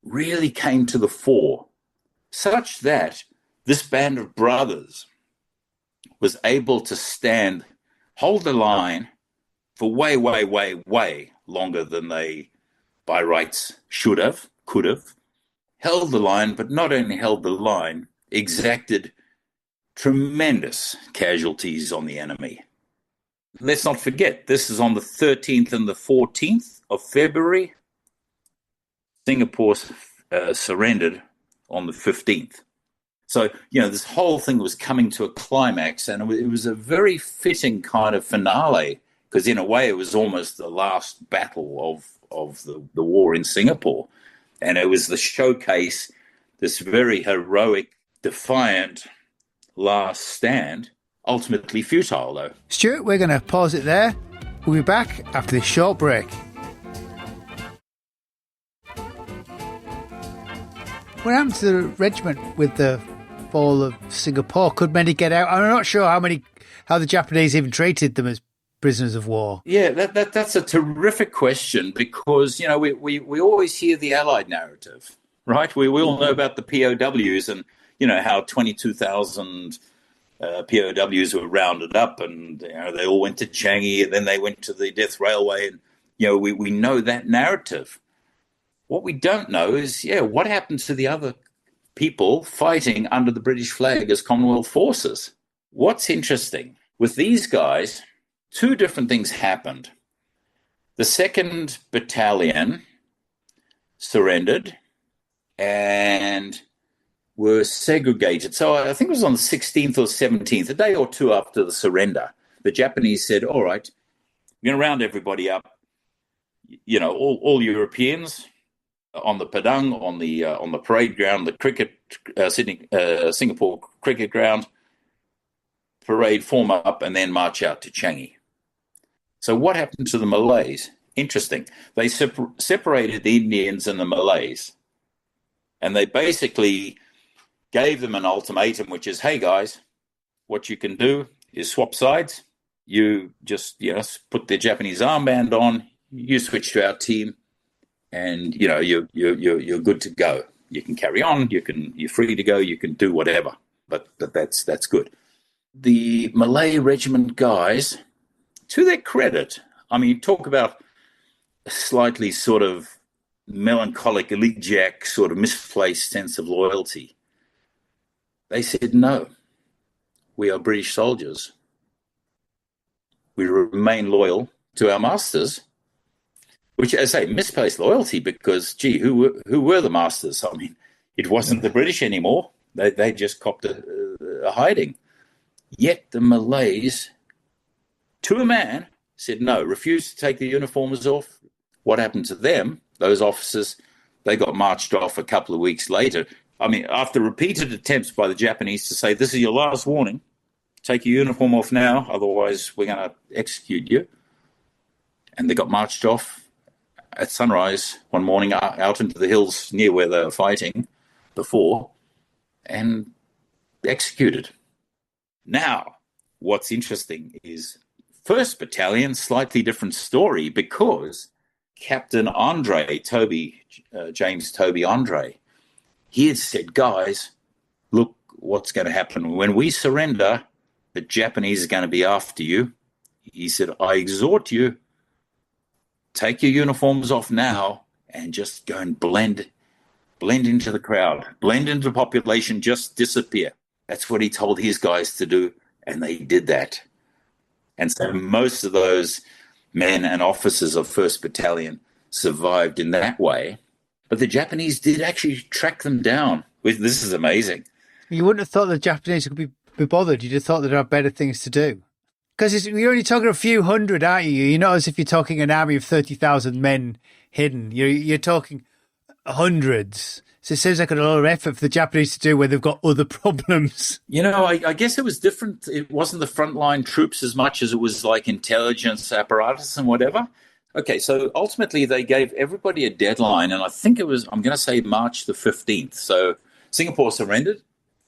really came to the fore, such that this band of brothers was able to hold the line for way, way, way, way longer than they, by rights, could have, held the line, but not only held the line, exacted tremendous casualties on the enemy. Let's not forget, this is on the 13th and the 14th of February. Singapore surrendered on the 15th. So, this whole thing was coming to a climax, and it was a very fitting kind of finale, because in a way it was almost the last battle of the war in Singapore. And it was the showcase, this very heroic, defiant last stand, ultimately futile, though. Stuart, we're going to pause it there. We'll be back after this short break. What happened to the regiment with the fall of Singapore? Could many get out? I'm not sure how the Japanese even treated them as prisoners of war. Yeah, that's a terrific question, because we always hear the Allied narrative, right? We all know about the POWs and how 22,000 POWs were rounded up, and they all went to Changi, and then they went to the Death Railway, and we know that narrative. What we don't know is, what happened to the other people fighting under the British flag as Commonwealth forces? What's interesting, with these guys, two different things happened. The 2nd Battalion surrendered and were segregated. So I think it was on the 16th or 17th, a day or two after the surrender. The Japanese said, all right, we're going to round everybody up. All Europeans on the Padang, on the parade ground, the cricket, Singapore cricket ground, parade, form up, and then march out to Changi. So what happened to the Malays? Interesting. They separated the Indians and the Malays, and they basically gave them an ultimatum, which is, hey, guys, what you can do is swap sides. You just put the Japanese armband on, you switch to our team, and you're good to go. You can carry on. You're free to go. You can do whatever. But that's good. The Malay Regiment guys, to their credit, talk about a slightly sort of melancholic, elite jack sort of misplaced sense of loyalty. They said, no, we are British soldiers. We remain loyal to our masters. Which, as I say, misplaced loyalty, because, who were the masters? It wasn't the British anymore. They just copped a hiding. Yet the Malays, to a man, said no, refused to take the uniforms off. What happened to them? Those officers, they got marched off a couple of weeks later. After repeated attempts by the Japanese to say, this is your last warning, take your uniform off now, otherwise we're going to execute you. And they got marched off at sunrise one morning out into the hills near where they were fighting before and executed. Now, what's interesting is 1st Battalion, slightly different story, because Captain Andre, James Toby Andre, he had said, guys, look what's going to happen. When we surrender, the Japanese are going to be after you. He said, I exhort you, take your uniforms off now and just go and blend into the crowd, blend into the population, just disappear. That's what he told his guys to do, and they did that. And so most of those men and officers of 1st Battalion survived in that way. But the Japanese did actually track them down. This is amazing. You wouldn't have thought the Japanese could be bothered. You'd have thought they'd have better things to do. Because you're only talking a few hundred, aren't you? You're not as if you're talking an army of 30,000 men hidden. You're talking hundreds. So it seems like a lot of effort for the Japanese to do where they've got other problems. I guess it was different. It wasn't the frontline troops as much as it was like intelligence apparatus and whatever. Okay, so ultimately they gave everybody a deadline, and I think it was, I'm going to say March the 15th. So Singapore surrendered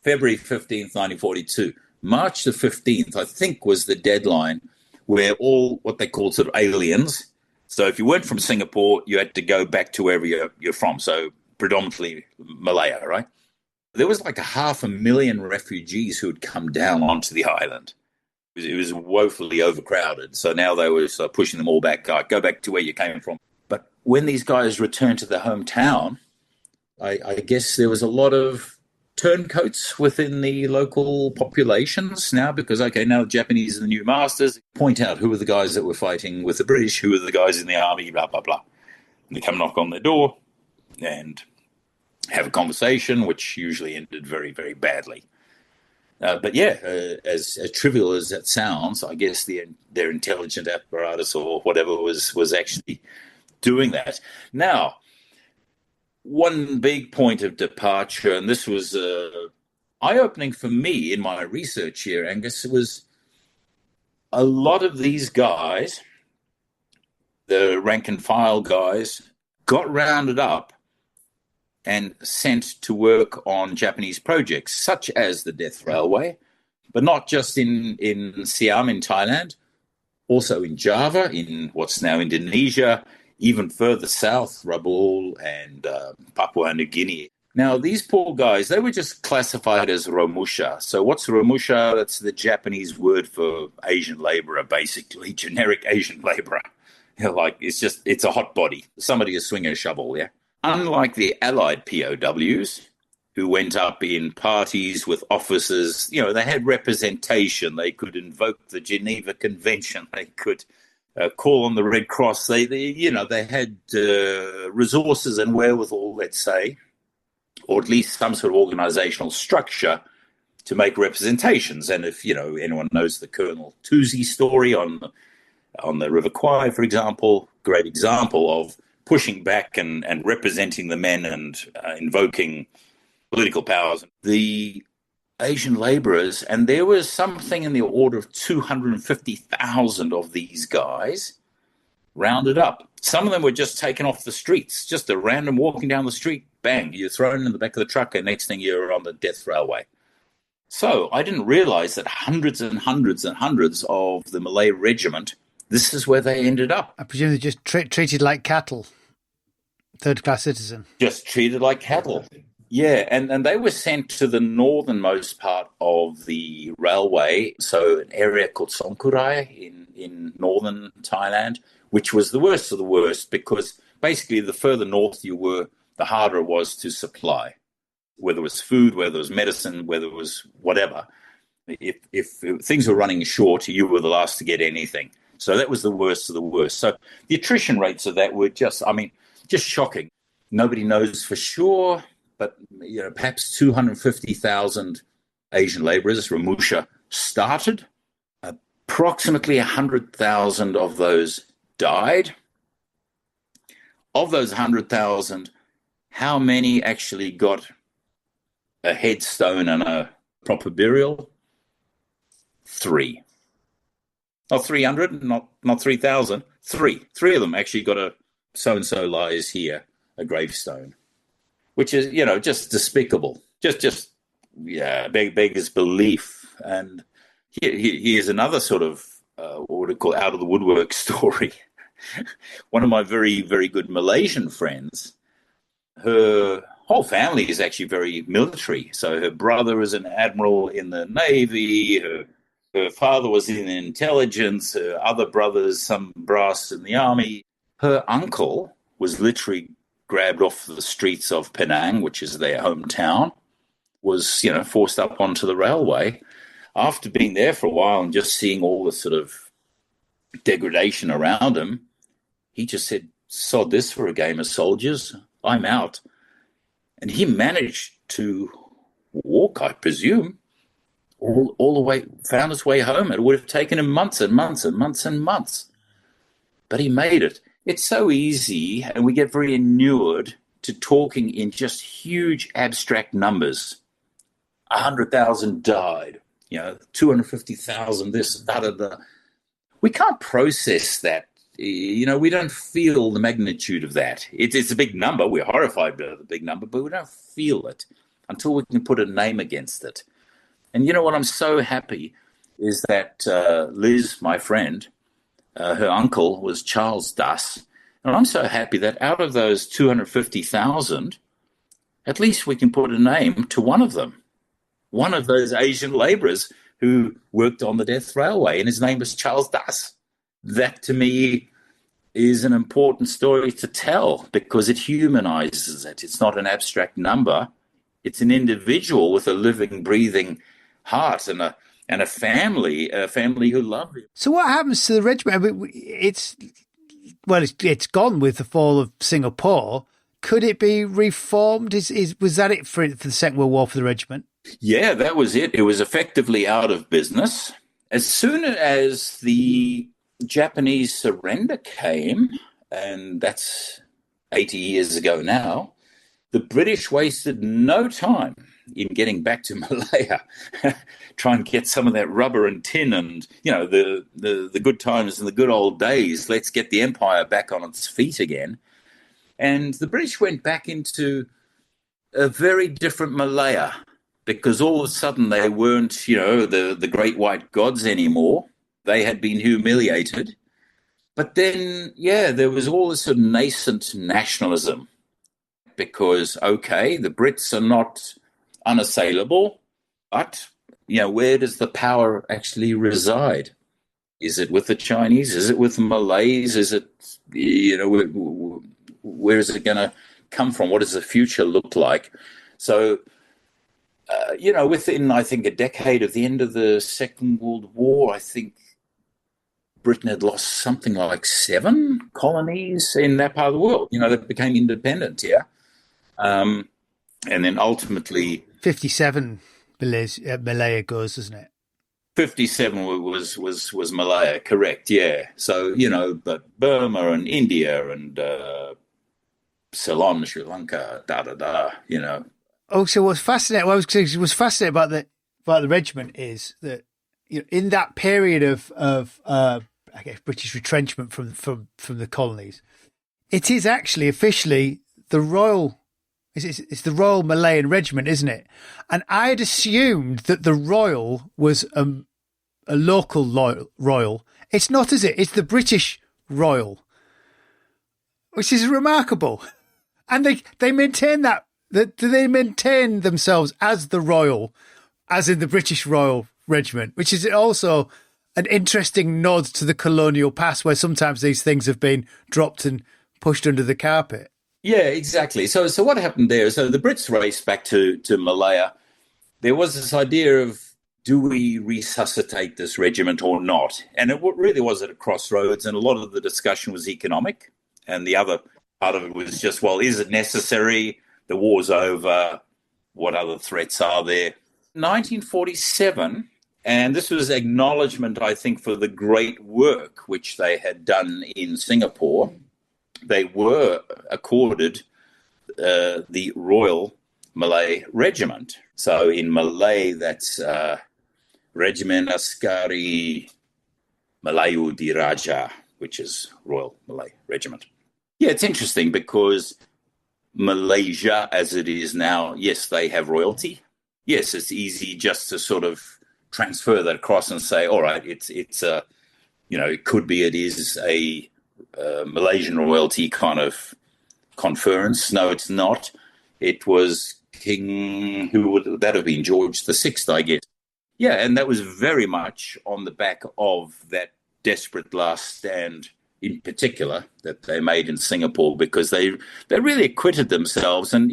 February 15th, 1942. March the 15th, I think, was the deadline where all what they called sort of aliens. So if you weren't from Singapore, you had to go back to wherever you're from. So predominantly Malaya, right? There was like 500,000 refugees who had come down onto the island. It was woefully overcrowded. So now they were pushing them all back. Go back to where you came from. But when these guys returned to their hometown, I guess there was a lot of turncoats within the local populations now because, okay, now the Japanese are the new masters. Point out who were the guys that were fighting with the British, who were the guys in the army, blah, blah, blah. And they come knock on their door and have a conversation, which usually ended very, very badly. But yeah, as trivial as that sounds, I guess their intelligent apparatus or whatever was actually doing that. Now, one big point of departure, and this was eye-opening for me in my research here, Angus, it was a lot of these guys, the rank-and-file guys, got rounded up and sent to work on Japanese projects, such as the Death Railway, but not just in Siam in Thailand, also in Java, in what's now Indonesia, even further south, Rabaul and Papua New Guinea. Now, these poor guys, they were just classified as Romusha. So what's Romusha? That's the Japanese word for Asian laborer, basically, generic Asian laborer. It's a hot body, somebody to swing a shovel, yeah? Unlike the Allied POWs, who went up in parties with officers, they had representation. They could invoke the Geneva Convention. They could call on the Red Cross. They had resources and wherewithal, let's say, or at least some sort of organizational structure to make representations. And if, anyone knows the Colonel Tusi story on the River Kwai, for example, great example of pushing back and representing the men and invoking political powers. The Asian laborers, and there was something in the order of 250,000 of these guys rounded up. Some of them were just taken off the streets, just a random walking down the street, bang, you're thrown in the back of the truck, and next thing you're on the Death Railway. So I didn't realize that hundreds and hundreds and hundreds of the Malay Regiment, this is where they ended up. I presume they're just treated like cattle, third-class citizen. Just treated like cattle. Yeah, and they were sent to the northernmost part of the railway, so an area called Songkurai in northern Thailand, which was the worst of the worst because basically the further north you were, the harder it was to supply, whether it was food, whether it was medicine, whether it was whatever. If things were running short, you were the last to get anything. So that was the worst of the worst. So the attrition rates of that were just shocking. Nobody knows for sure, but perhaps 250,000 Asian laborers, Romusha, started. Approximately 100,000 of those died. Of those 100,000, how many actually got a headstone and a proper burial? 3. Not 300, not 3,000. 3. 3 of them actually got a so-and-so lies here, a gravestone, which is, just despicable. Just beggars belief. And here's another sort of, what we call out of the woodwork story. One of my very, very good Malaysian friends, her whole family is actually very military. So her brother is an admiral in the Navy, her father was in intelligence, her other brothers, some brass in the army. Her uncle was literally grabbed off the streets of Penang, which is their hometown, was, forced up onto the railway. After being there for a while and just seeing all the sort of degradation around him, he just said, sod this for a game of soldiers. I'm out. And he managed to walk, I presume, all the way, found his way home. It would have taken him months and months and months and months. But he made it. It's so easy, and we get very inured to talking in just huge abstract numbers. 100,000 died, 250,000 this, da, da, da. We can't process that. We don't feel the magnitude of that. It's a big number. We're horrified by the big number, but we don't feel it until we can put a name against it. And you know what? I'm so happy is that Liz, my friend, her uncle was Charles Das. And I'm so happy that out of those 250,000, at least we can put a name to one of them. One of those Asian labourers who worked on the Death Railway, and his name was Charles Das. That, to me, is an important story to tell because it humanizes it. It's not an abstract number. It's an individual with a living, breathing heart and a family who love him. So what happens to the regiment? I mean, it's gone with the fall of Singapore. Could it be reformed? Was that it for the Second World War for the regiment? Yeah, that was it. It was effectively out of business. As soon as the Japanese surrender came, and that's 80 years ago now, the British wasted no time in getting back to Malaya, try and get some of that rubber and tin and, the good times and the good old days. Let's get the empire back on its feet again. And the British went back into a very different Malaya because all of a sudden they weren't, the great white gods anymore. They had been humiliated. But then, there was all this sort of nascent nationalism because, okay, the Brits are not unassailable, but, where does the power actually reside? Is it with the Chinese? Is it with the Malays? Is it, where is it going to come from? What does the future look like? So, within, I think, a decade of the end of the Second World War, I think Britain had lost something like 7 colonies in that part of the world, that became independent, and then ultimately 57 Malaya goes, isn't it? 57 was Malaya, correct, yeah. So, but Burma and India and Ceylon, Sri Lanka, Oh, so what's fascinating? What's fascinating about the regiment is that in that period of I guess British retrenchment from the colonies, it is actually officially the Royal. It's the Royal Malayan Regiment, isn't it? And I had assumed that the Royal was a local Royal. It's not, is it? It's the British Royal, which is remarkable. And they maintain that. They maintain themselves as the Royal, as in the British Royal Regiment, which is also an interesting nod to the colonial past where sometimes these things have been dropped and pushed under the carpet. Yeah, exactly. So what happened there? So the Brits raced back to Malaya. There was this idea of, do we resuscitate this regiment or not? And it really was at a crossroads, and a lot of the discussion was economic. And the other part of it was just, well, is it necessary? The war's over. What other threats are there? 1947, and this was acknowledgement, I think, for the great work which they had done in Singapore. They were accorded the Royal Malay Regiment. So in Malay, that's Regiment Askari Melayu Diraja, which is Royal Malay Regiment. Yeah, it's interesting because Malaysia, as it is now, yes, they have royalty. Yes, it's easy just to sort of transfer that across and say, all right, it could be, it is a Malaysian royalty kind of conference. No, it's not. It was King, who would that have been, George VI, I guess. Yeah, and that was very much on the back of that desperate last stand in particular that they made in Singapore, because they really acquitted themselves. And,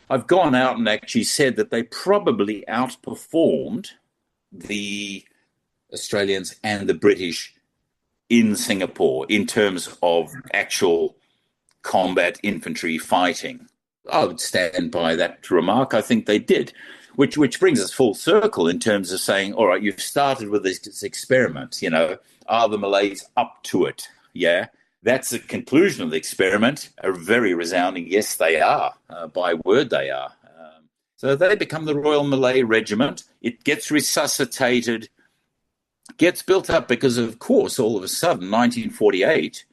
I've gone out and actually said that they probably outperformed the Australians and the British in Singapore in terms of actual combat infantry fighting. I would stand by that remark. I think they did, which brings us full circle in terms of saying, all right, you've started with this experiment, are the Malays up to it? Yeah, that's the conclusion of the experiment, a very resounding yes, they are. By word, they are. So they become the Royal Malay Regiment. It gets resuscitated, gets built up because, of course, all of a sudden, 1948,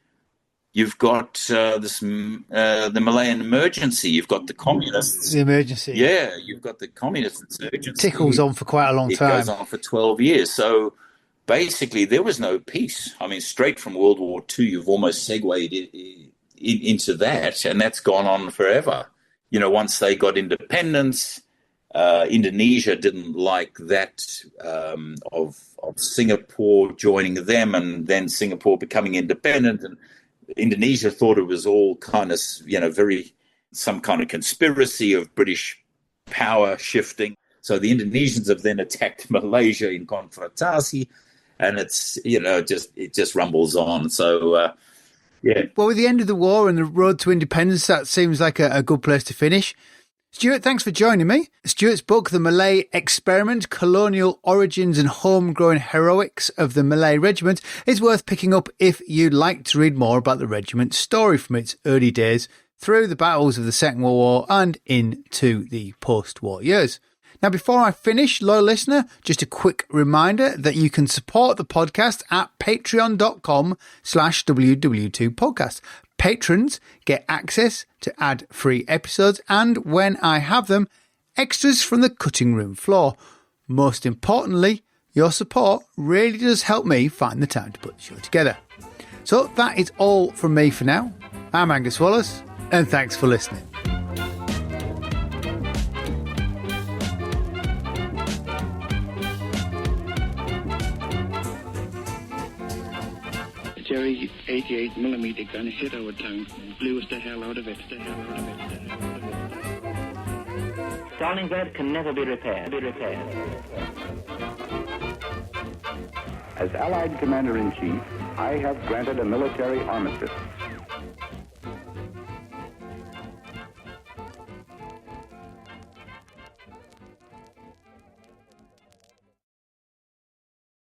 you've got the Malayan emergency. You've got the communists. The emergency. Yeah, you've got the communist insurgency. Tickles on for quite a long time. It goes on for 12 years. So basically, there was no peace. I mean, straight from World War II, you've almost segued into that, and that's gone on forever. Once they got independence, Indonesia didn't like that of Singapore joining them, and then Singapore becoming independent, and Indonesia thought it was all kind of, some kind of conspiracy of British power shifting. So the Indonesians have then attacked Malaysia in confrontasi, and it's, it just rumbles on. So, yeah. Well, with the end of the war and the road to independence, that seems like a good place to finish. Stuart, thanks for joining me. Stuart's book, The Malay Experiment, Colonial Origins and Homegrown Heroics of the Malay Regiment, is worth picking up if you'd like to read more about the regiment's story from its early days through the battles of the Second World War and into the post-war years. Now, before I finish, loyal listener, just a quick reminder that you can support the podcast at patreon.com/WW2 Podcast. Patrons get access to ad-free episodes and, when I have them, extras from the cutting room floor. Most importantly, your support really does help me find the time to put the show together. So that is all from me for now. I'm Angus Wallace, and thanks for listening. Jerry 88mm gun hit our town, blew us the hell out of it. Stalingrad can never be repaired. As Allied Commander-in-Chief, I have granted a military armistice.